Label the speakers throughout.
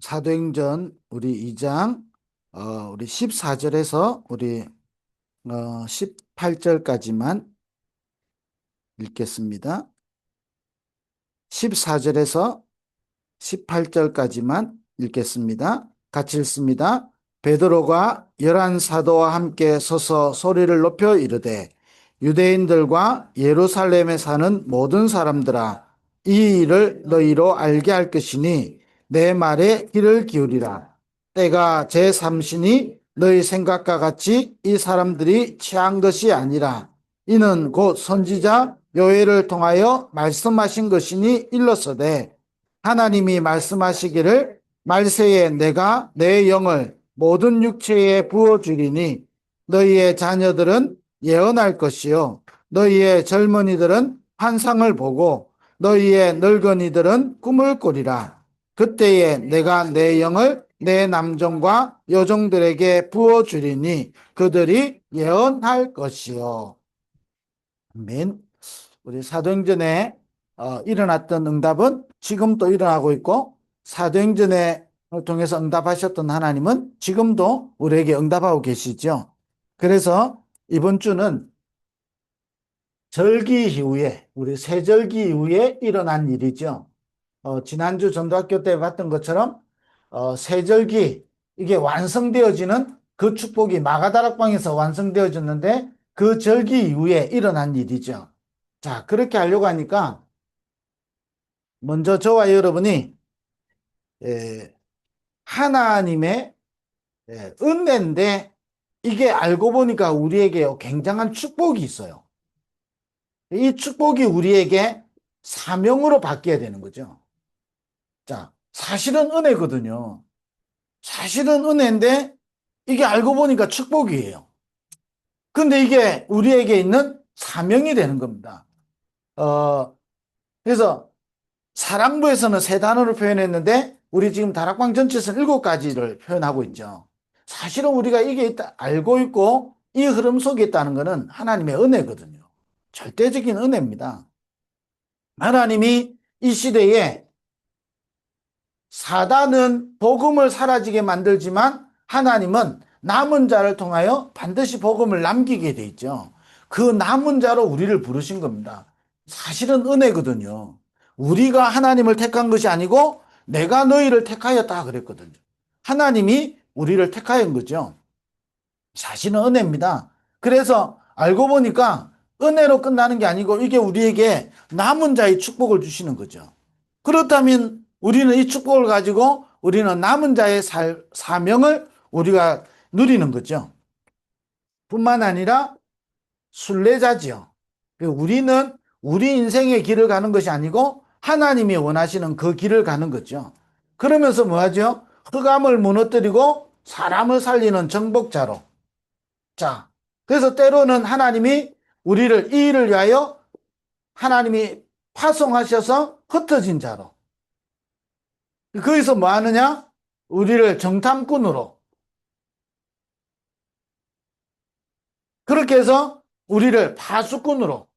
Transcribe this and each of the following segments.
Speaker 1: 사도행전 우리 2장 우리 14절에서 우리 18절까지만 읽겠습니다. 14절에서 18절까지만 읽겠습니다. 같이 읽습니다. 베드로가 열한 사도와 함께 서서 소리를 높여 이르되 유대인들과 예루살렘에 사는 모든 사람들아 이 일을 너희로 알게 할 것이니 내 말에 귀를 기울이라. 때가 제3시니 너희 생각과 같이 이 사람들이 취한 것이 아니라 이는 곧 선지자 요엘을 통하여 말씀하신 것이니 일렀으되 하나님이 말씀하시기를 말세에 내가 내 영을 모든 육체에 부어주리니 너희의 자녀들은 예언할 것이요 너희의 젊은이들은 환상을 보고 너희의 늙은이들은 꿈을 꾸리라. 그때에 내가 내 영을 내 남종과 여종들에게 부어주리니 그들이 예언할 것이요. 아멘. 우리 사도행전에 일어났던 응답은 지금 또 일어나고 있고 사도행전에 통해서 응답하셨던 하나님은 지금도 우리에게 응답하고 계시죠. 그래서 이번 주는 절기 이후에 우리 세절기 이후에 일어난 일이죠. 지난주 전도학교 때 봤던 것처럼 세절기 이게 완성되어지는 그 축복이 마가다락방에서 완성되어졌는데 그 절기 이후에 일어난 일이죠. 자, 그렇게 하려고 하니까 먼저 저와 여러분이 하나님의 은혜인데 이게 알고 보니까 우리에게 굉장한 축복이 있어요. 이 축복이 우리에게 사명으로 바뀌어야 되는 거죠. 자, 사실은 은혜거든요. 사실은 은혜인데 이게 알고 보니까 축복이에요. 근데 이게 우리에게 있는 사명이 되는 겁니다. 그래서 사랑부에서는 세 단어로 표현했는데 우리 지금 다락방 전체에서는 7가지를 표현하고 있죠. 사실은 우리가 이게 있다, 알고 있고 이 흐름 속에 있다는 것은 하나님의 은혜거든요. 절대적인 은혜입니다. 하나님이 이 시대에 사단은 복음을 사라지게 만들지만 하나님은 남은 자를 통하여 반드시 복음을 남기게 돼 있죠. 그 남은 자로 우리를 부르신 겁니다. 사실은 은혜거든요. 우리가 하나님을 택한 것이 아니고 내가 너희를 택하였다 그랬거든요. 하나님이 우리를 택하였던 거죠. 사실은 은혜입니다. 그래서 알고 보니까 은혜로 끝나는 게 아니고 이게 우리에게 남은 자의 축복을 주시는 거죠. 그렇다면 우리는 이 축복을 가지고 우리는 남은 자의 사명을 우리가 누리는 거죠. 뿐만 아니라 순례자지요. 우리는 우리 인생의 길을 가는 것이 아니고 하나님이 원하시는 그 길을 가는 거죠. 그러면서 뭐하죠? 흑암을 무너뜨리고 사람을 살리는 정복자로. 자, 그래서 때로는 하나님이 우리를 이 일을 위하여 하나님이 파송하셔서 흩어진 자로. 거기서 뭐 하느냐? 우리를 정탐꾼으로. 그렇게 해서 우리를 파수꾼으로.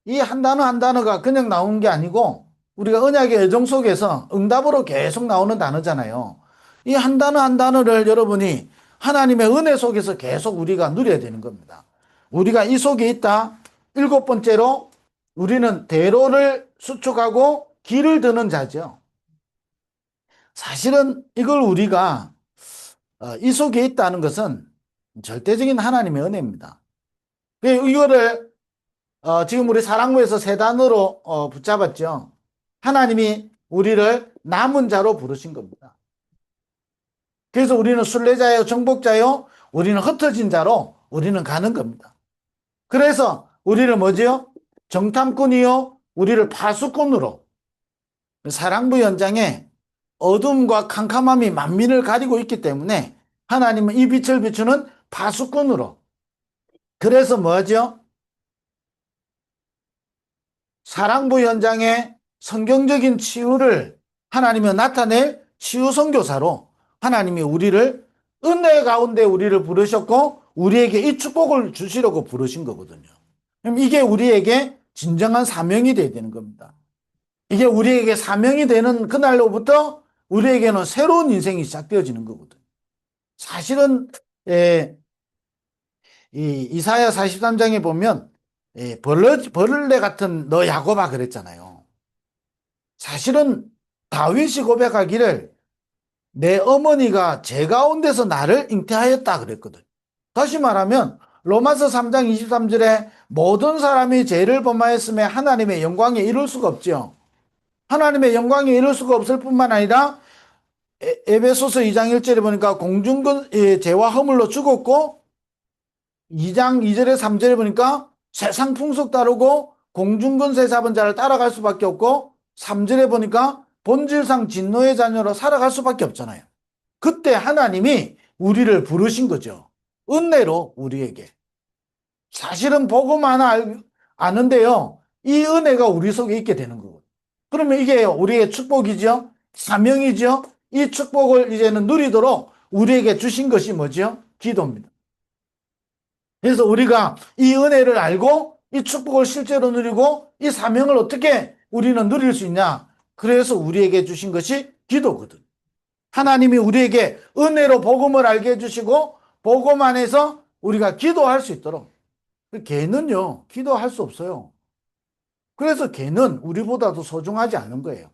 Speaker 1: 이 한 단어 한 단어가 그냥 나오는 게 아니고 우리가 언약의 애정 속에서 응답으로 계속 나오는 단어잖아요. 이 한 단어 한 단어를 여러분이 하나님의 은혜 속에서 계속 우리가 누려야 되는 겁니다. 우리가 이 속에 있다. 7번째로 우리는 대로를 수축하고 길을 드는 자죠. 사실은 이걸 우리가 이 속에 있다는 것은 절대적인 하나님의 은혜입니다. 이거를 지금 우리 사랑부에서 세 단어로 붙잡았죠. 하나님이 우리를 남은 자로 부르신 겁니다. 그래서 우리는 순례자요, 정복자요, 우리는 흩어진 자로 우리는 가는 겁니다. 그래서 우리를 뭐지요? 정탐꾼이요, 우리를 파수꾼으로. 사랑부 현장에 어둠과 캄캄함이 만민을 가리고 있기 때문에 하나님은 이 빛을 비추는 파수꾼으로. 그래서 뭐죠? 사랑부 현장에 성경적인 치유를 하나님이 나타낼 치유 선교사로 하나님이 우리를 은혜 가운데 우리를 부르셨고 우리에게 이 축복을 주시려고 부르신 거거든요. 그럼 이게 우리에게 진정한 사명이 되어야 되는 겁니다. 이게 우리에게 사명이 되는 그날로부터 우리에게는 새로운 인생이 시작되어지는 거거든. 사실은 예, 이 이사야 43장에 보면 벌레 같은 너 야곱아 그랬잖아요. 사실은 다윗이 고백하기를 내 어머니가 제 가운데서 나를 잉태하였다 그랬거든. 다시 말하면 로마서 3장 23절에 모든 사람이 죄를 범하였음에 하나님의 영광에 이룰 수가 없죠. 하나님의 영광에 이룰 수가 없을 뿐만 아니라 에베소서 2장 1절에 보니까 공중근 죄와 허물로 죽었고 2장 2절에 3절에 보니까 세상 풍속 따르고 공중근세 잡은 자를 따라갈 수밖에 없고 3절에 보니까 본질상 진노의 자녀로 살아갈 수밖에 없잖아요. 그때 하나님이 우리를 부르신 거죠. 은혜로 우리에게. 사실은 복음 하나 아는데요. 이 은혜가 우리 속에 있게 되는 거고. 그러면 이게 우리의 축복이죠. 사명이죠. 이 축복을 이제는 누리도록 우리에게 주신 것이 뭐죠? 기도입니다. 그래서 우리가 이 은혜를 알고 이 축복을 실제로 누리고 이 사명을 어떻게 우리는 누릴 수 있냐? 그래서 우리에게 주신 것이 기도거든. 하나님이 우리에게 은혜로 복음을 알게 해주시고 복음 안에서 우리가 기도할 수 있도록. 걔는요, 기도할 수 없어요. 그래서 걔는 우리보다도 소중하지 않은 거예요.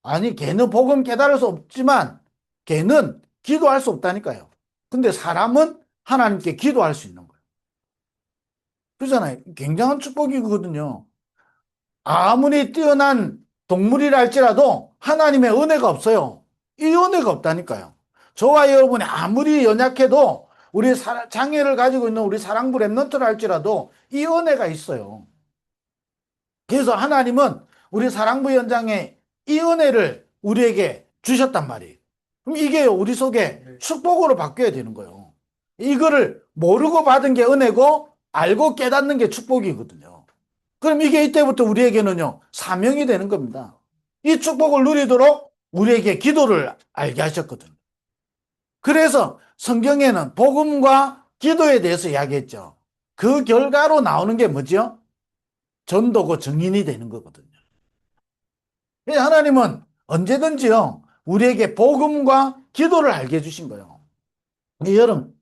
Speaker 1: 아니, 걔는 복음 깨달을 수 없지만 걔는 기도할 수 없다니까요. 근데 사람은 하나님께 기도할 수 있는 거예요. 그렇잖아요. 굉장한 축복이거든요. 아무리 뛰어난 동물이라 할지라도 하나님의 은혜가 없어요. 이 은혜가 없다니까요. 저와 여러분이 아무리 연약해도 우리 장애를 가지고 있는 우리 사랑부 랩런트를 할지라도 이 은혜가 있어요. 그래서 하나님은 우리 사랑부 현장에 이 은혜를 우리에게 주셨단 말이에요. 그럼 이게 우리 속에 축복으로 바뀌어야 되는 거예요. 이거를 모르고 받은 게 은혜고 알고 깨닫는 게 축복이거든요. 그럼 이게 이때부터 우리에게는요, 사명이 되는 겁니다. 이 축복을 누리도록 우리에게 기도를 알게 하셨거든요. 그래서 성경에는 복음과 기도에 대해서 이야기했죠. 그 결과로 나오는 게 뭐죠? 전도고 증인이 되는 거거든요. 하나님은 언제든지요, 우리에게 복음과 기도를 알게 해주신 거예요. 여러분,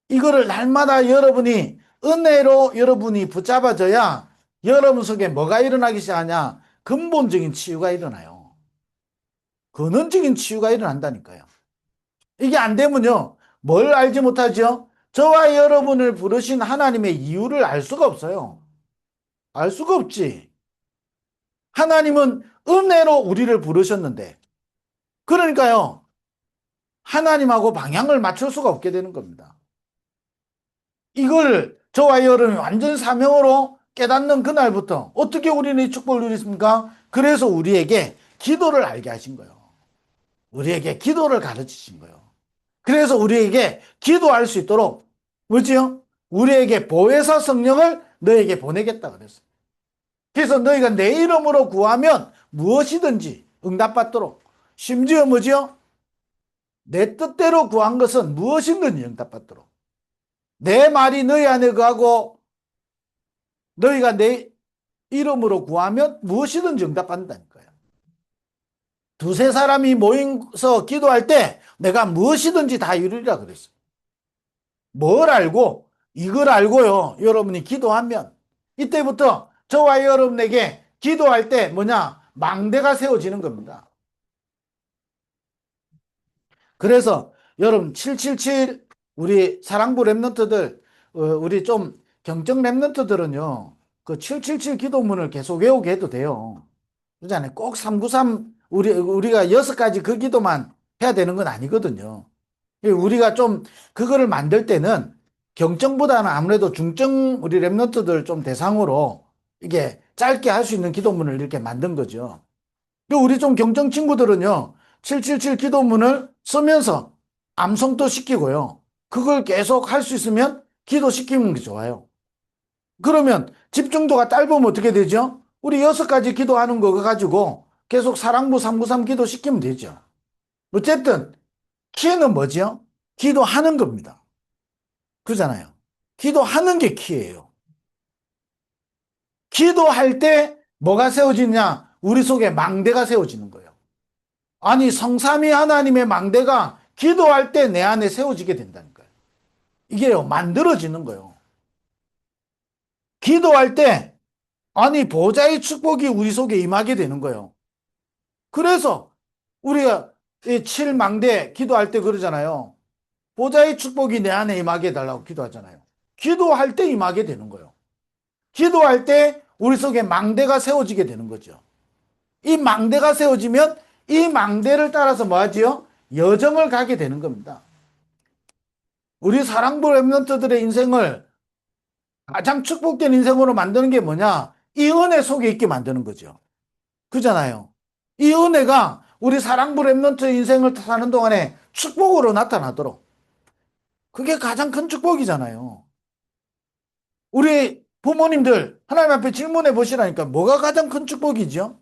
Speaker 1: 이거를 날마다 여러분이 은혜로 여러분이 붙잡아져야 여러분 속에 뭐가 일어나기 시작하냐? 근본적인 치유가 일어나요. 근원적인 치유가 일어난다니까요. 이게 안 되면요, 뭘 알지 못하죠? 저와 여러분을 부르신 하나님의 이유를 알 수가 없어요. 알 수가 없지. 하나님은 은혜로 우리를 부르셨는데, 그러니까요, 하나님하고 방향을 맞출 수가 없게 되는 겁니다. 이걸 저와 여러분이 완전 사명으로 깨닫는 그날부터 어떻게 우리는 이 축복을 누리십니까? 그래서 우리에게 기도를 알게 하신 거예요. 우리에게 기도를 가르치신 거예요. 그래서 우리에게 기도할 수 있도록 뭐지요? 우리에게 보혜사 성령을 너에게 보내겠다 그랬어요. 그래서 너희가 내 이름으로 구하면 무엇이든지 응답받도록. 심지어 뭐지요? 내 뜻대로 구한 것은 무엇이든지 응답받도록. 내 말이 너희 안에 거하고 너희가 내 이름으로 구하면 무엇이든지 응답받는다니까요. 두세 사람이 모여서 기도할 때 내가 무엇이든지 다 이루리라 그랬어요. 뭘 알고? 이걸 알고요. 여러분이 기도하면 이때부터 저와 여러분에게 기도할 때 뭐냐? 망대가 세워지는 겁니다. 그래서 여러분 777 우리 사랑부 랩런트들 우리 좀 경정 랩런트들은요. 그 777 기도문을 계속 외우게 해도 돼요. 그렇잖아요. 꼭 393 우리가 6가지 그 기도만 해야 되는 건 아니거든요. 우리가 좀 그거를 만들 때는 경정보다는 아무래도 중증 우리 랩런트들 좀 대상으로 이게 짧게 할 수 있는 기도문을 이렇게 만든 거죠. 우리 좀 경정 친구들은요, 777 기도문을 쓰면서 암송도 시키고요. 그걸 계속 할 수 있으면 기도시키는 게 좋아요. 그러면 집중도가 짧으면 어떻게 되죠? 우리 6가지 기도하는 거 가지고 계속 사랑부 393 기도시키면 되죠. 어쨌든 키는 뭐죠? 기도하는 겁니다. 그러잖아요. 기도하는 게 키예요. 기도할 때 뭐가 세워지냐? 우리 속에 망대가 세워지는 거예요. 아니, 성삼위 하나님의 망대가 기도할 때 내 안에 세워지게 된다니까요. 이게요, 만들어지는 거예요. 기도할 때, 아니, 보좌의 축복이 우리 속에 임하게 되는 거예요. 그래서 우리가 이 칠망대 기도할 때 그러잖아요. 보좌의 축복이 내 안에 임하게 해달라고 기도하잖아요. 기도할 때 임하게 되는 거예요. 기도할 때 우리 속에 망대가 세워지게 되는 거죠. 이 망대가 세워지면 이 망대를 따라서 뭐 하지요? 여정을 가게 되는 겁니다. 우리 사랑부 랩런트들의 인생을 가장 축복된 인생으로 만드는 게 뭐냐? 이 은혜 속에 있게 만드는 거죠. 그잖아요. 이 은혜가 우리 사랑부 랩런트 인생을 사는 동안에 축복으로 나타나도록. 그게 가장 큰 축복이잖아요. 우리 부모님들 하나님 앞에 질문해 보시라니까 뭐가 가장 큰 축복이죠?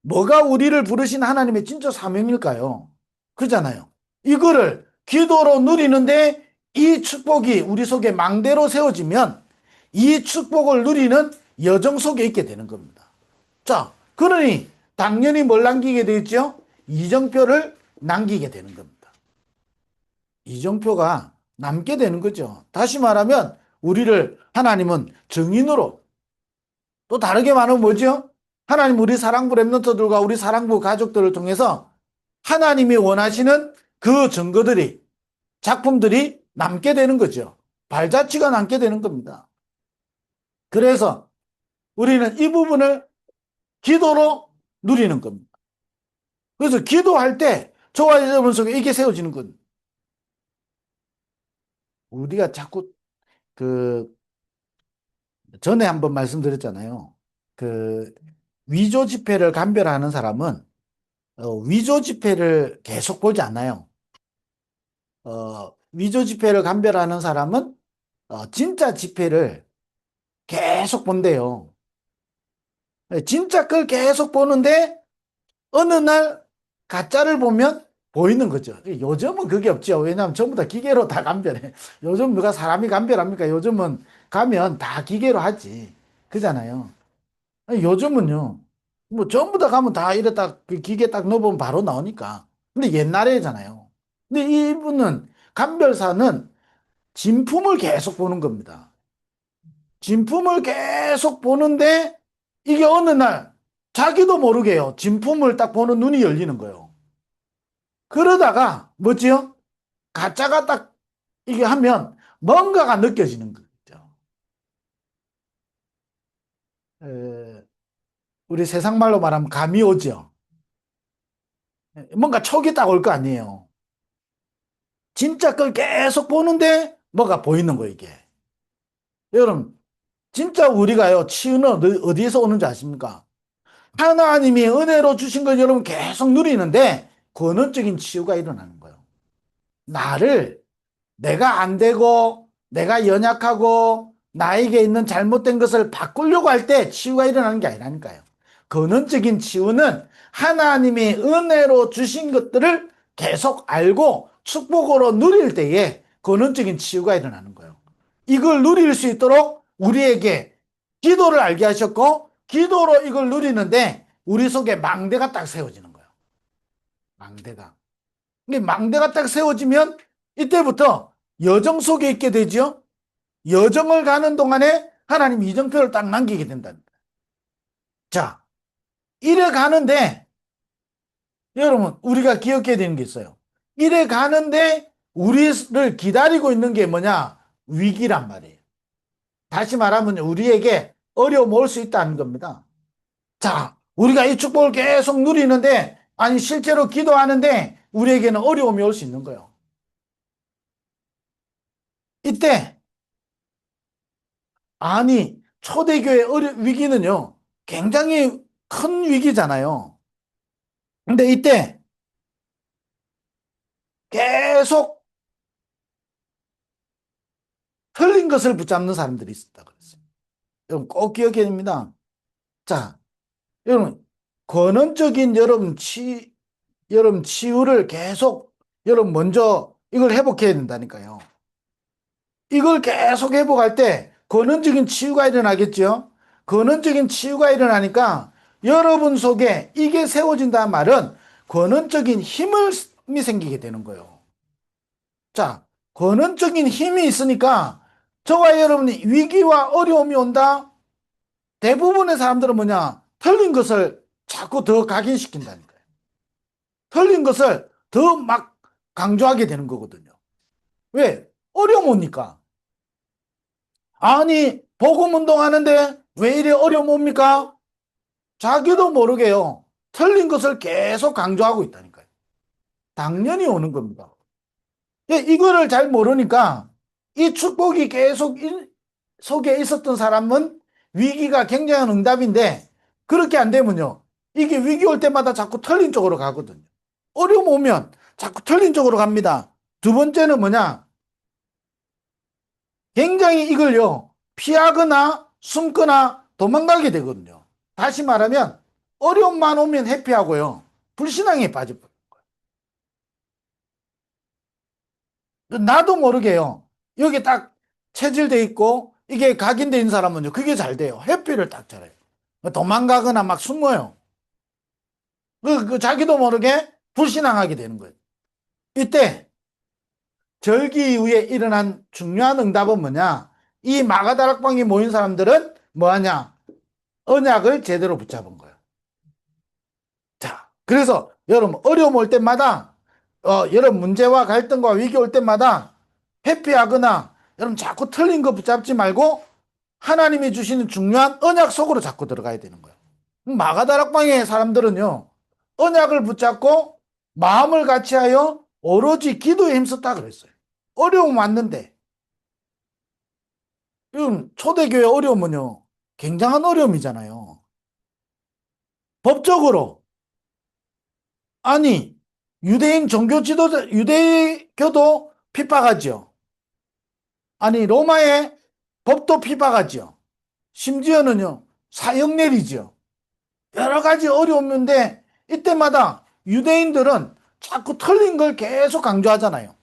Speaker 1: 뭐가 우리를 부르신 하나님의 진짜 사명일까요? 그잖아요. 이거를 기도로 누리는데 이 축복이 우리 속에 망대로 세워지면 이 축복을 누리는 여정 속에 있게 되는 겁니다. 자, 그러니 당연히 뭘 남기게 되겠죠? 이정표를 남기게 되는 겁니다. 이정표가 남게 되는 거죠. 다시 말하면 우리를 하나님은 증인으로, 또 다르게 말하면 뭐죠? 하나님 우리 사랑부 랩런트들과 우리 사랑부 가족들을 통해서 하나님이 원하시는 그 증거들이, 작품들이 남게 되는 거죠. 발자취가 남게 되는 겁니다. 그래서 우리는 이 부분을 기도로 누리는 겁니다. 그래서 기도할 때 저와 여러분 속에 이게 세워지는 건 우리가 자꾸 그 전에 한번 말씀드렸잖아요. 그 위조 지폐를 감별하는 사람은 위조 지폐를 계속 보지 않아요. 위조 지폐를 감별하는 사람은 진짜 지폐를 계속 본대요. 진짜 걸 계속 보는데 어느 날 가짜를 보면 보이는 거죠. 요즘은 그게 없죠. 왜냐하면 전부 다 기계로 다 감별해. 요즘 누가 사람이 감별합니까? 요즘은 가면 다 기계로 하지. 그잖아요. 아니, 요즘은요. 뭐 전부 다 가면 다 이래 딱 그 기계 딱 넣어보면 바로 나오니까. 근데 옛날에잖아요. 근데 이분은 감별사는 진품을 계속 보는 겁니다. 진품을 계속 보는데 이게 어느 날 자기도 모르게요. 진품을 딱 보는 눈이 열리는 거예요. 그러다가 뭐지요? 가짜가 딱 이게 하면 뭔가가 느껴지는 거죠. 우리 세상 말로 말하면 감이 오죠. 뭔가 촉이 딱 올 거 아니에요. 진짜 걸 계속 보는데 뭐가 보이는 거예요, 이게. 여러분, 진짜 우리가요, 치유는 어디에서 오는지 아십니까? 하나님이 은혜로 주신 걸 여러분 계속 누리는데 근원적인 치유가 일어나는 거예요. 나를 내가 안 되고 내가 연약하고 나에게 있는 잘못된 것을 바꾸려고 할 때 치유가 일어나는 게 아니라니까요. 근원적인 치유는 하나님이 은혜로 주신 것들을 계속 알고 축복으로 누릴 때에 근원적인 치유가 일어나는 거예요. 이걸 누릴 수 있도록 우리에게 기도를 알게 하셨고 기도로 이걸 누리는데 우리 속에 망대가 딱 세워지는 거예요. 망대가. 근데 망대가 딱 세워지면 이때부터 여정 속에 있게 되죠. 여정을 가는 동안에 하나님 이정표를 딱 남기게 된답니다. 자, 이래 가는데 여러분 우리가 기억해야 되는 게 있어요. 이래 가는데 우리를 기다리고 있는 게 뭐냐? 위기란 말이에요. 다시 말하면 우리에게 어려움 올 수 있다는 겁니다. 자, 우리가 이 축복을 계속 누리는데 아니 실제로 기도하는데 우리에게는 어려움이 올 수 있는 거예요. 이때 아니 초대교회 위기는요 굉장히 큰 위기잖아요. 근데 이때 계속 틀린 것을 붙잡는 사람들이 있었다 그랬어요. 여러분 꼭 기억해야 됩니다. 자, 여러분 근원적인 여러분 치유를 계속 여러분 먼저 이걸 회복해야 된다니까요. 이걸 계속 회복할 때 근원적인 치유가 일어나겠죠. 근원적인 치유가 일어나니까 여러분 속에 이게 세워진다는 말은 근원적인 힘이 생기게 되는 거예요. 자, 근원적인 힘이 있으니까 저와 여러분이 위기와 어려움이 온다? 대부분의 사람들은 뭐냐? 틀린 것을 자꾸 더 각인시킨다니까요. 틀린 것을 더 막 강조하게 되는 거거든요. 왜? 어려움 오니까. 아니, 복음 운동하는데 왜 이래 어려움 옵니까? 자기도 모르게요. 틀린 것을 계속 강조하고 있다니까요. 당연히 오는 겁니다. 이거를 잘 모르니까 이 축복이 계속 속에 있었던 사람은 위기가 굉장한 응답인데 그렇게 안 되면요. 이게 위기 올 때마다 자꾸 틀린 쪽으로 가거든요. 어려움 오면 자꾸 틀린 쪽으로 갑니다. 두 번째는 뭐냐? 굉장히 이걸요. 피하거나 숨거나 도망가게 되거든요. 다시 말하면 어려움만 오면 회피하고요. 불신앙에 빠져버려요. 나도 모르게요. 여기 딱 체질돼 있고 이게 각인돼 있는 사람은요. 그게 잘 돼요. 회피를 딱 잘해요. 도망가거나 막 숨어요. 그 자기도 모르게 불신앙하게 되는 거예요. 이때 절기 이후에 일어난 중요한 응답은 뭐냐? 이 마가다락방에 모인 사람들은 뭐하냐? 언약을 제대로 붙잡은 거예요. 자, 그래서 여러분 어려움 올 때마다 여러분 문제와 갈등과 위기 올 때마다 회피하거나 여러분 자꾸 틀린 거 붙잡지 말고 하나님이 주시는 중요한 언약 속으로 자꾸 들어가야 되는 거예요. 마가다락방의 사람들은요, 언약을 붙잡고 마음을 같이하여 오로지 기도에 힘썼다 그랬어요. 어려움 왔는데, 지금 초대교회 어려움은요, 굉장한 어려움이잖아요. 법적으로, 아니, 유대인 종교 지도자, 유대교도 핍박하죠. 아니, 로마의 법도 핍박하죠. 심지어는요, 사형 내리죠. 여러 가지 어려움인데 이때마다 유대인들은 자꾸 틀린 걸 계속 강조하잖아요.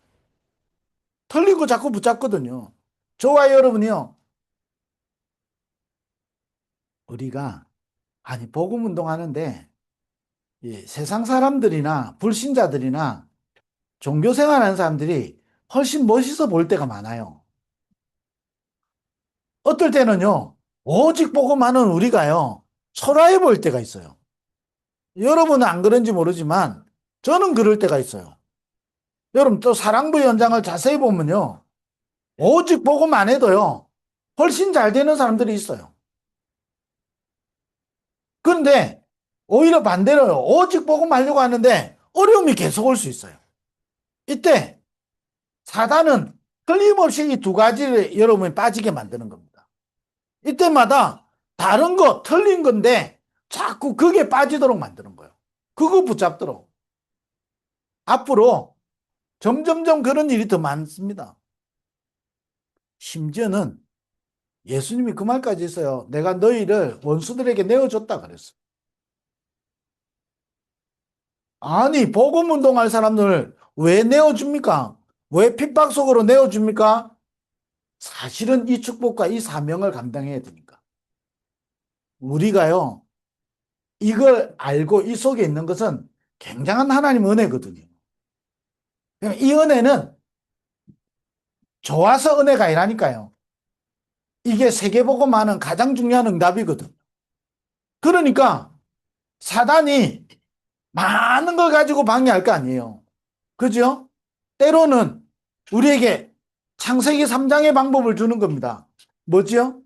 Speaker 1: 틀린 거 자꾸 붙잡거든요. 저와 여러분이요. 우리가 아니 복음 운동하는데 세상 사람들이나 불신자들이나 종교 생활하는 사람들이 훨씬 멋있어 보일 때가 많아요. 어떨 때는요. 오직 복음하는 우리가요. 초라해 보일 때가 있어요. 여러분은 안 그런지 모르지만 저는 그럴 때가 있어요. 여러분 또 사랑부 현장을 자세히 보면요. 오직 복음 안 해도요. 훨씬 잘 되는 사람들이 있어요. 그런데 오히려 반대로요. 오직 복음 하려고 하는데 어려움이 계속 올 수 있어요. 이때 사단은 틀림없이 이 두 가지를 여러분이 빠지게 만드는 겁니다. 이때마다 다른 거 틀린 건데 자꾸 그게 빠지도록 만드는 거예요. 그거 붙잡도록. 앞으로 점점점 그런 일이 더 많습니다. 심지어는 예수님이 그 말까지 했어요. 내가 너희를 원수들에게 내어줬다 그랬어요. 아니, 복음 운동할 사람들 왜 내어줍니까? 왜 핍박 속으로 내어줍니까? 사실은 이 축복과 이 사명을 감당해야 되니까. 우리가요, 이걸 알고 이 속에 있는 것은 굉장한 하나님 은혜거든요. 이 은혜는 좋아서 은혜가 아니라니까요. 이게 세계복음하는 가장 중요한 응답이거든. 그러니까 사단이 많은 걸 가지고 방해할 거 아니에요. 그죠? 때로는 우리에게 창세기 3장의 방법을 주는 겁니다. 뭐지요?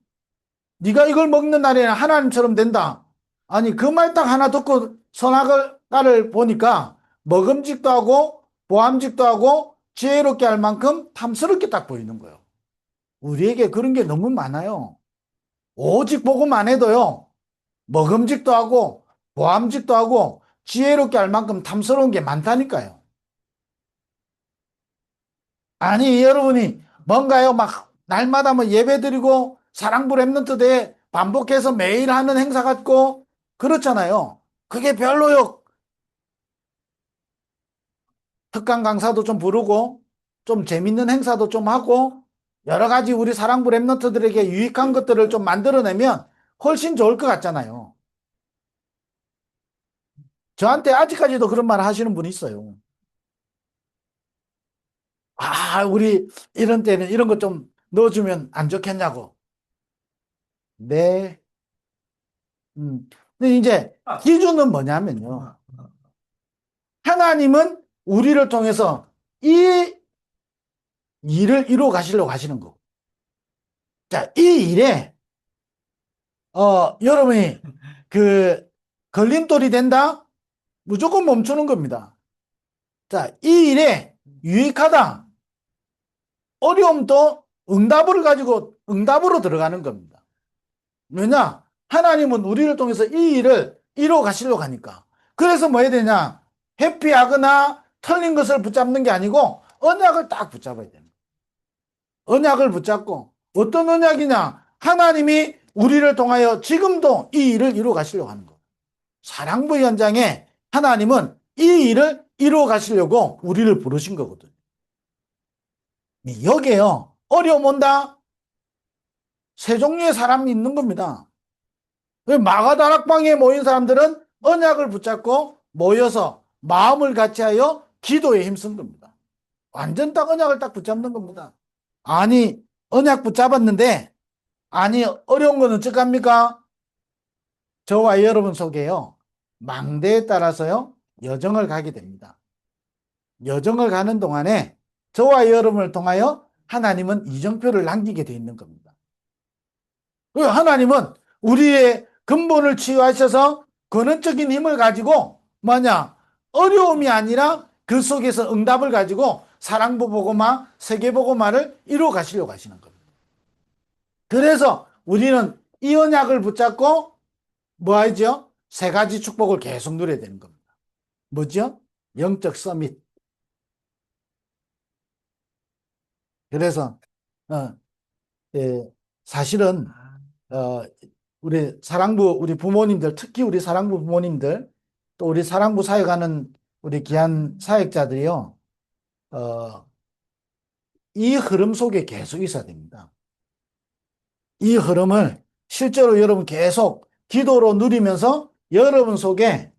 Speaker 1: 네가 이걸 먹는 날에는 하나님처럼 된다. 아니 그 말 딱 하나 듣고 선악을 보니까 먹음직도 하고 보암직도 하고 지혜롭게 할 만큼 탐스럽게 딱 보이는 거예요. 우리에게 그런 게 너무 많아요. 오직 보고만 해도요. 먹음직도 하고 보암직도 하고 지혜롭게 할 만큼 탐스러운 게 많다니까요. 아니 여러분이 뭔가요 막 날마다 뭐 예배 드리고 사랑부 랩런트 대회 반복해서 매일 하는 행사 같고 그렇잖아요. 그게 별로요. 특강 강사도 좀 부르고 좀 재밌는 행사도 좀 하고 여러 가지 우리 사랑부 랩런트들에게 유익한 것들을 좀 만들어내면 훨씬 좋을 것 같잖아요. 저한테 아직까지도 그런 말 하시는 분이 있어요. 아, 우리 이런 때는 이런 거 좀 넣어주면 안 좋겠냐고. 네. 근데 이제 기준은 뭐냐면요. 하나님은 우리를 통해서 이 일을 이루어 가시려고 하시는 거고. 자, 이 일에, 여러분이 그 걸림돌이 된다? 무조건 멈추는 겁니다. 자, 이 일에 유익하다. 어려움도 응답을 가지고 응답으로 들어가는 겁니다. 왜냐? 하나님은 우리를 통해서 이 일을 이루어 가시려고 하니까. 그래서 뭐 해야 되냐? 회피하거나 틀린 것을 붙잡는 게 아니고 언약을 딱 붙잡아야 되는 거예요. 언약을 붙잡고 어떤 언약이냐? 하나님이 우리를 통하여 지금도 이 일을 이루어 가시려고 하는 거예요. 사랑부 현장에 하나님은 이 일을 이루어 가시려고 우리를 부르신 거거든요. 여기에요. 어려움 온다? 세 종류의 사람이 있는 겁니다. 마가다락방에 모인 사람들은 언약을 붙잡고 모여서 마음을 같이하여 기도에 힘쓴 겁니다. 완전 딱 언약을 딱 붙잡는 겁니다. 아니, 언약 붙잡았는데, 아니, 어려운 건 어떡합니까? 저와 여러분 속에요. 망대에 따라서요, 여정을 가게 됩니다. 여정을 가는 동안에 저와 여러분을 통하여 하나님은 이정표를 남기게 돼 있는 겁니다. 하나님은 우리의 근본을 치유하셔서 근원적인 힘을 가지고 뭐냐? 어려움이 아니라 그 속에서 응답을 가지고 사랑부 복음화, 세계 복음화를 이루어 가시려고 하시는 겁니다. 그래서 우리는 이 언약을 붙잡고 뭐 하죠? 세 가지 축복을 계속 누려야 되는 겁니다. 뭐죠? 영적 서밋. 그래서 어, 예, 사실은 어, 우리 부모님들, 특히 우리 사랑부 부모님들, 또 우리 사랑부 사역하는 우리 귀한 사역자들이요, 어, 이 흐름 속에 계속 있어야 됩니다. 이 흐름을 실제로 여러분 계속 기도로 누리면서 여러분 속에,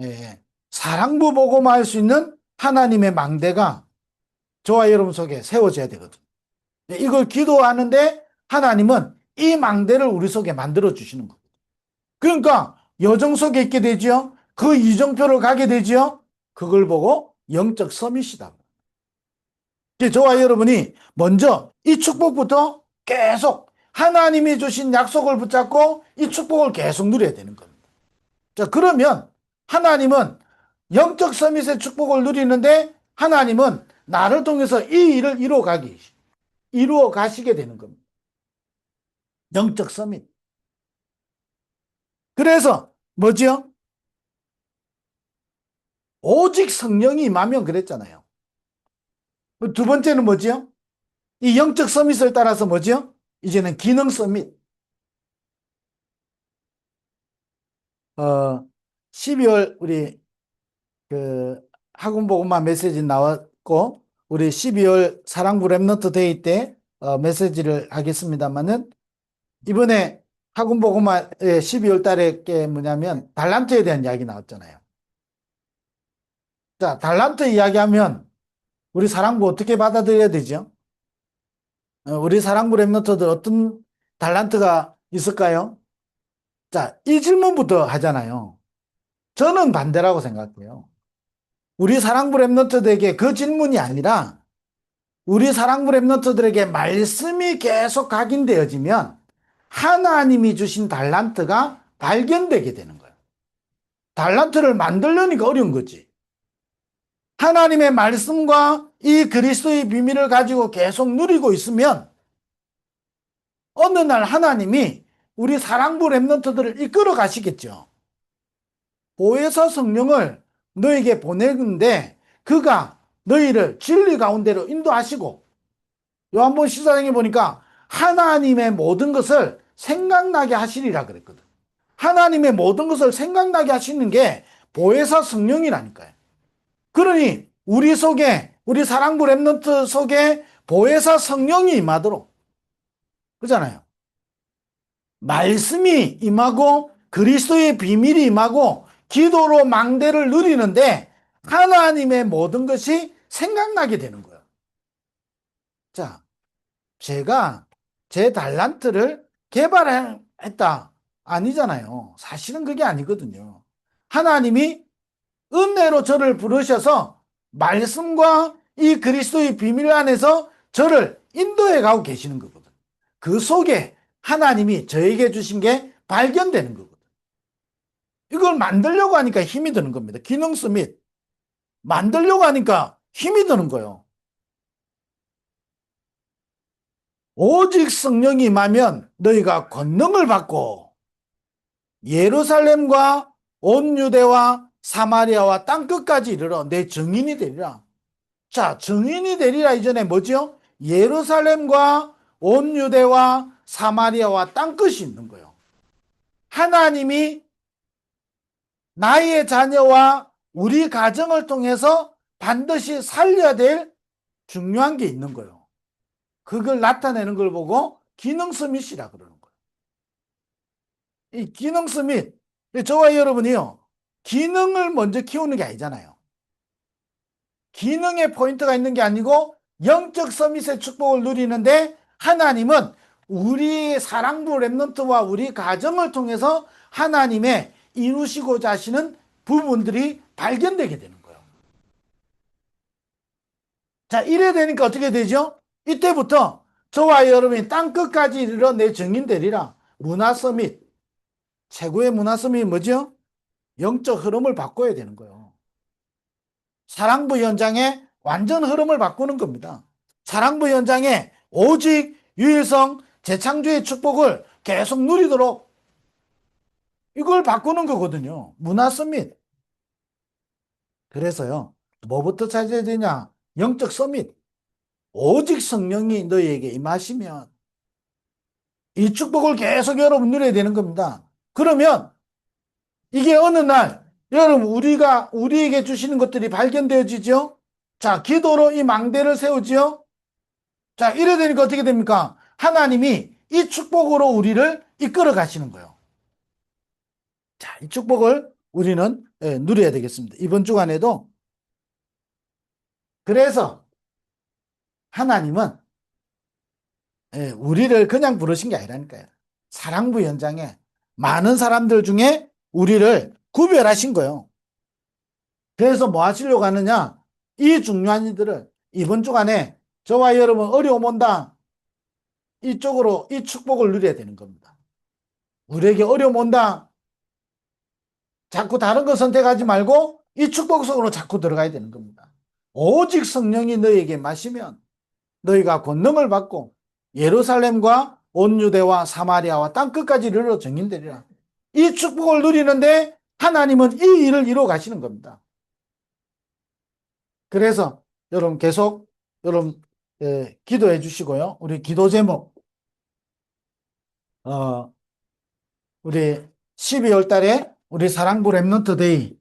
Speaker 1: 예, 사랑부 복음화할 수 있는 하나님의 망대가 저와 여러분 속에 세워져야 되거든요. 이걸 기도하는데 하나님은 이 망대를 우리 속에 만들어 주시는 거예요. 그러니까 여정 속에 있게 되지요. 그 이정표를 가게 되지요. 그걸 보고 영적 서밋이다. 저와 여러분이 먼저 이 축복부터 계속 하나님이 주신 약속을 붙잡고 이 축복을 계속 누려야 되는 겁니다. 자, 그러면 하나님은 영적 서밋의 축복을 누리는데 하나님은 나를 통해서 이 일을 이루어 가시게 되는 겁니다. 영적 서밋. 그래서 뭐지요? 오직 성령이 임하면 그랬잖아요. 두 번째는 뭐지요? 이 영적 서밋을 따라서 뭐지요? 이제는 기능 서밋. 12월 우리 그 학원복음화 메시지 나왔고 우리 12월 사랑부 랩너트 데이 때 메시지를 하겠습니다만은 이번에 학원복음화의 12월 달에 게 뭐냐면 달란트에 대한 이야기 나왔잖아요. 자, 달란트 이야기하면 우리 사랑부 어떻게 받아들여야 되죠? 우리 사랑부 랩너트들 어떤 달란트가 있을까요? 자, 이 질문부터 하잖아요. 저는 반대라고 생각해요. 우리 사랑부 랩너트들에게 그 질문이 아니라 우리 사랑부 랩너트들에게 말씀이 계속 각인되어지면 하나님이 주신 달란트가 발견되게 되는 거예요. 달란트를 만들려니까 어려운 거지. 하나님의 말씀과 이 그리스도의 비밀을 가지고 계속 누리고 있으면 어느 날 하나님이 우리 사랑부 랩너트들을 이끌어 가시겠죠. 보혜사 성령을 너에게 보내는데 그가 너희를 진리 가운데로 인도하시고 요한복음 14장에 보니까 하나님의 모든 것을 생각나게 하시리라 그랬거든. 하나님의 모든 것을 생각나게 하시는 게 보혜사 성령이라니까요. 그러니 우리 속에 우리 사랑부 랩런트 속에 보혜사 성령이 임하도록 그러잖아요. 말씀이 임하고 그리스도의 비밀이 임하고 기도로 망대를 누리는데 하나님의 모든 것이 생각나게 되는 거예요. 자, 제가 제 달란트를 개발했다. 아니잖아요. 사실은 그게 아니거든요. 하나님이 은혜로 저를 부르셔서 말씀과 이 그리스도의 비밀 안에서 저를 인도해 가고 계시는 거거든. 그 속에 하나님이 저에게 주신 게 발견되는 거거든. 이걸 만들려고 하니까 힘이 드는 겁니다. 기능수 및 만들려고 하니까 힘이 드는 거예요. 오직 성령이 임하면 너희가 권능을 받고 예루살렘과 온 유대와 사마리아와 땅끝까지 이르러 내 증인이 되리라. 자, 증인이 되리라 이전에 뭐죠? 예루살렘과 온 유대와 사마리아와 땅끝이 있는 거예요. 하나님이 나의 자녀와 우리 가정을 통해서 반드시 살려야 될 중요한 게 있는 거예요. 그걸 나타내는 걸 보고 기능 스밋이라 그러는 거예요. 이 기능 스밋, 저와 여러분이요, 기능을 먼저 키우는 게 아니잖아요. 기능에 포인트가 있는 게 아니고 영적 서밋의 축복을 누리는데 하나님은 우리 사랑부 렘넌트와 우리 가정을 통해서 하나님의 이루시고자 하시는 부분들이 발견되게 되는 거예요. 자, 이래 되니까 어떻게 되죠? 이때부터 저와 여러분이 땅끝까지 이르러 내 증인 되리라. 문화 서밋, 최고의 문화 서밋이 뭐죠? 영적 흐름을 바꿔야 되는 거예요. 사랑부 현장의 완전 흐름을 바꾸는 겁니다. 사랑부 현장에 오직 유일성 재창조의 축복을 계속 누리도록 이걸 바꾸는 거거든요. 문화 서밋. 그래서요, 뭐부터 찾아야 되냐? 영적 서밋. 오직 성령이 너희에게 임하시면 이 축복을 계속 여러분 누려야 되는 겁니다. 그러면 이게 어느 날 여러분 우리에게 주시는 것들이 발견되어지죠. 자, 기도로 이 망대를 세우지요. 자, 이래 되니까 어떻게 됩니까? 하나님이 이 축복으로 우리를 이끌어 가시는 거예요. 자, 이 축복을 우리는 누려야 되겠습니다. 이번 주간에도. 그래서 하나님은 우리를 그냥 부르신 게 아니라니까요. 사랑부 현장에 많은 사람들 중에 우리를 구별하신 거예요. 그래서 뭐 하시려고 하느냐? 이 중요한 이들을 이번 주간에 저와 여러분 어려움 온다. 이쪽으로 이 축복을 누려야 되는 겁니다. 우리에게 어려움 온다. 자꾸 다른 거 선택하지 말고 이 축복 속으로 자꾸 들어가야 되는 겁니다. 오직 성령이 너희에게 마시면 너희가 권능을 받고 예루살렘과 온 유대와 사마리아와 땅끝까지 이르러 증인되리라. 이 축복을 누리는데 하나님은 이 일을 이루어 가시는 겁니다. 그래서 여러분 계속 여러분 기도해 주시고요. 우리 기도 제목 우리 12월 달에 우리 사랑부 렘넌트 데이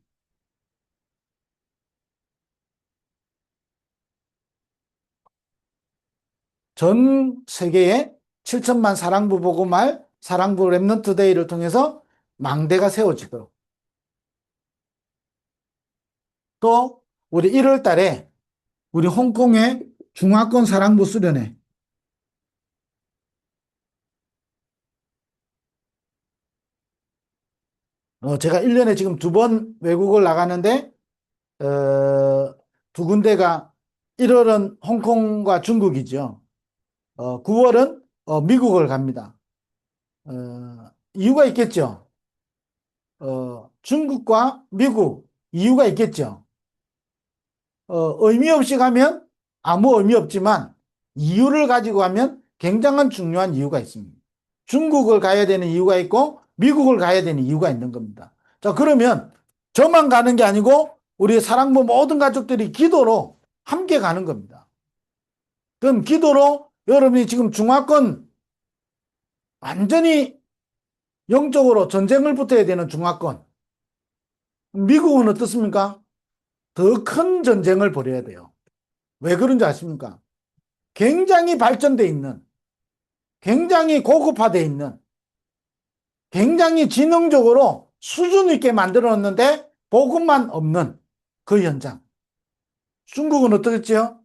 Speaker 1: 전 세계에 7천만 사랑부 복음할 사랑부 렘넌트 데이를 통해서 망대가 세워지도록 또 우리 1월 달에 우리 홍콩의 중화권 사랑부 수련회 제가 1년에 지금 2번 외국을 나가는데 두 군데가 1월은 홍콩과 중국이죠. 9월은 미국을 갑니다. 이유가 있겠죠. 중국과 미국 이유가 있겠죠. 의미 없이 가면 아무 의미 없지만 이유를 가지고 가면 굉장한 중요한 이유가 있습니다. 중국을 가야 되는 이유가 있고 미국을 가야 되는 이유가 있는 겁니다. 자, 그러면 저만 가는 게 아니고 우리 사랑부 모든 가족들이 기도로 함께 가는 겁니다. 그럼 기도로 여러분이 지금 중화권 완전히 영적으로 전쟁을 붙어야 되는 중화권. 미국은 어떻습니까? 더 큰 전쟁을 벌여야 돼요. 왜 그런지 아십니까? 굉장히 발전돼 있는, 굉장히 고급화돼 있는 굉장히 지능적으로 수준 있게 만들어 놨는데 복음만 없는 그 현장. 중국은 어떻겠지요?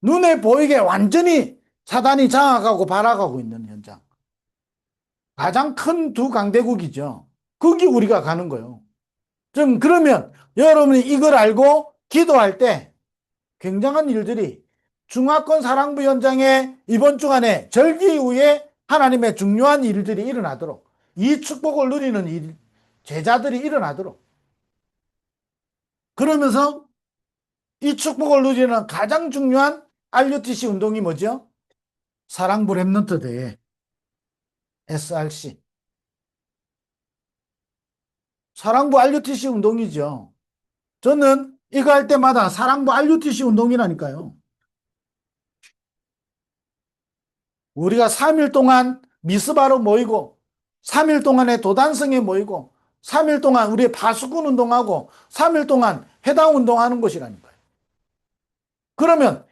Speaker 1: 눈에 보이게 완전히 사단이 장악하고 발악하고 있는 현장. 가장 큰 두 강대국이죠. 거기 우리가 가는 거예요. 좀 그러면 여러분이 이걸 알고 기도할 때 굉장한 일들이 중화권 사랑부 현장에 이번 주간에 절기 이후에 하나님의 중요한 일들이 일어나도록 이 축복을 누리는 제자들이 일어나도록 그러면서 이 축복을 누리는 가장 중요한 RUTC 운동이 뭐죠? 사랑부 랩넌트 대회 SRC 사랑부 RUTC 운동이죠. 저는 이거 할 때마다 사랑부 RUTC 운동이라니까요. 우리가 3일 동안 미스바로 모이고 3일 동안에 도단성에 모이고 3일 동안 우리 파수꾼 운동하고 3일 동안 해당 운동하는 것이라니까요. 그러면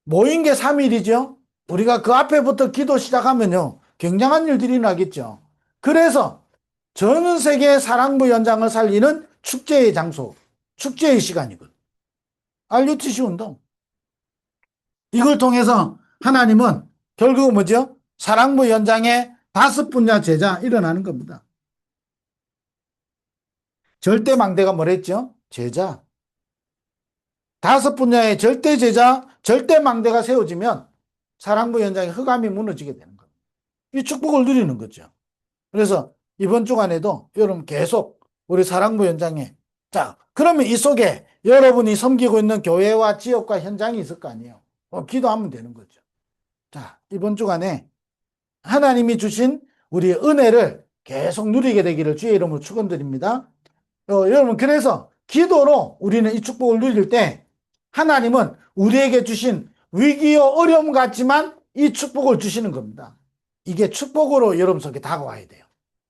Speaker 1: 모인 게 3일이죠. 우리가 그 앞에부터 기도 시작하면요. 굉장한 일들이 나겠죠. 그래서 전 세계 사랑부 연장을 살리는 축제의 장소, 축제의 시간이거든. RUTC 운동. 이걸 통해서 하나님은 결국 뭐죠? 사랑부 연장의 5분야 제자 일어나는 겁니다. 절대 망대가 뭐랬죠? 제자. 5분야의 절대 제자, 절대 망대가 세워지면 사랑부 연장의 흑암이 무너지게 되는 겁니다. 이 축복을 누리는 거죠. 그래서 이번 주간에도 여러분 계속 우리 사랑부 연장에 자, 그러면 이 속에 여러분이 섬기고 있는 교회와 지역과 현장이 있을 거 아니에요. 기도하면 되는 거죠. 자, 이번 주간에 하나님이 주신 우리의 은혜를 계속 누리게 되기를 주의 이름으로 축원드립니다. 여러분 그래서 기도로 우리는 이 축복을 누릴 때 하나님은 우리에게 주신 위기와 어려움 같지만 이 축복을 주시는 겁니다. 이게 축복으로 여러분 속에 다가와야 돼요.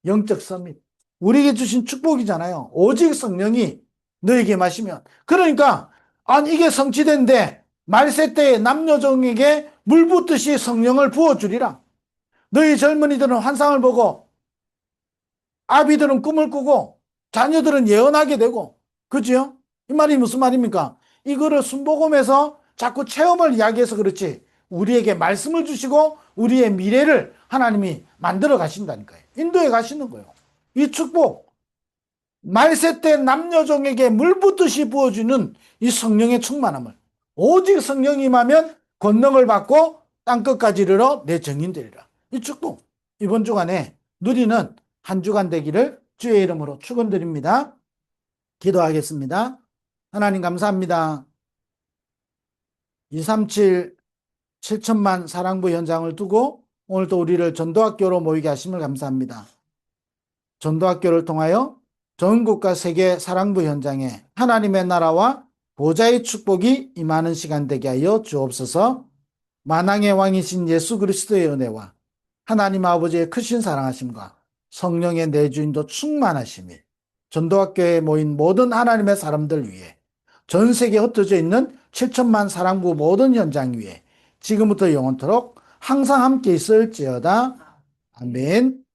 Speaker 1: 영적 서밋. 우리에게 주신 축복이잖아요. 오직 성령이 너에게 마시면. 그러니까 아니 이게 성취된데 말세 때에 남녀종에게 물 붓듯이 성령을 부어주리라. 너희 젊은이들은 환상을 보고 아비들은 꿈을 꾸고 자녀들은 예언하게 되고 그죠? 이 말이 무슨 말입니까? 이거를 순복음에서 자꾸 체험을 이야기해서 그렇지 우리에게 말씀을 주시고 우리의 미래를 하나님이 만들어 가신다니까요. 인도에 가시는 거예요. 이 축복 말세 때 남녀종에게 물 붓듯이 부어주는 이 성령의 충만함을 오직 성령이 임하면 권능을 받고 땅끝까지 이르러 내 증인 되리라. 이 축복 이번 주간에 누리는 한 주간 되기를 주의 이름으로 축원드립니다. 기도하겠습니다. 하나님 감사합니다. 237 7천만 사랑부 현장을 두고 오늘도 우리를 전도학교로 모이게 하심을 감사합니다. 전도학교를 통하여 전국과 세계 사랑부 현장에 하나님의 나라와 보좌의 축복이 임하는 시간 되게 하여 주옵소서. 만왕의 왕이신 예수 그리스도의 은혜와 하나님 아버지의 크신 사랑하심과 성령의 내주인도 충만하심이 전도학교에 모인 모든 하나님의 사람들 위해 전 세계에 흩어져 있는 7천만 사랑부 모든 현장 위에 지금부터 영원토록 항상 함께 있을지어다. 아멘.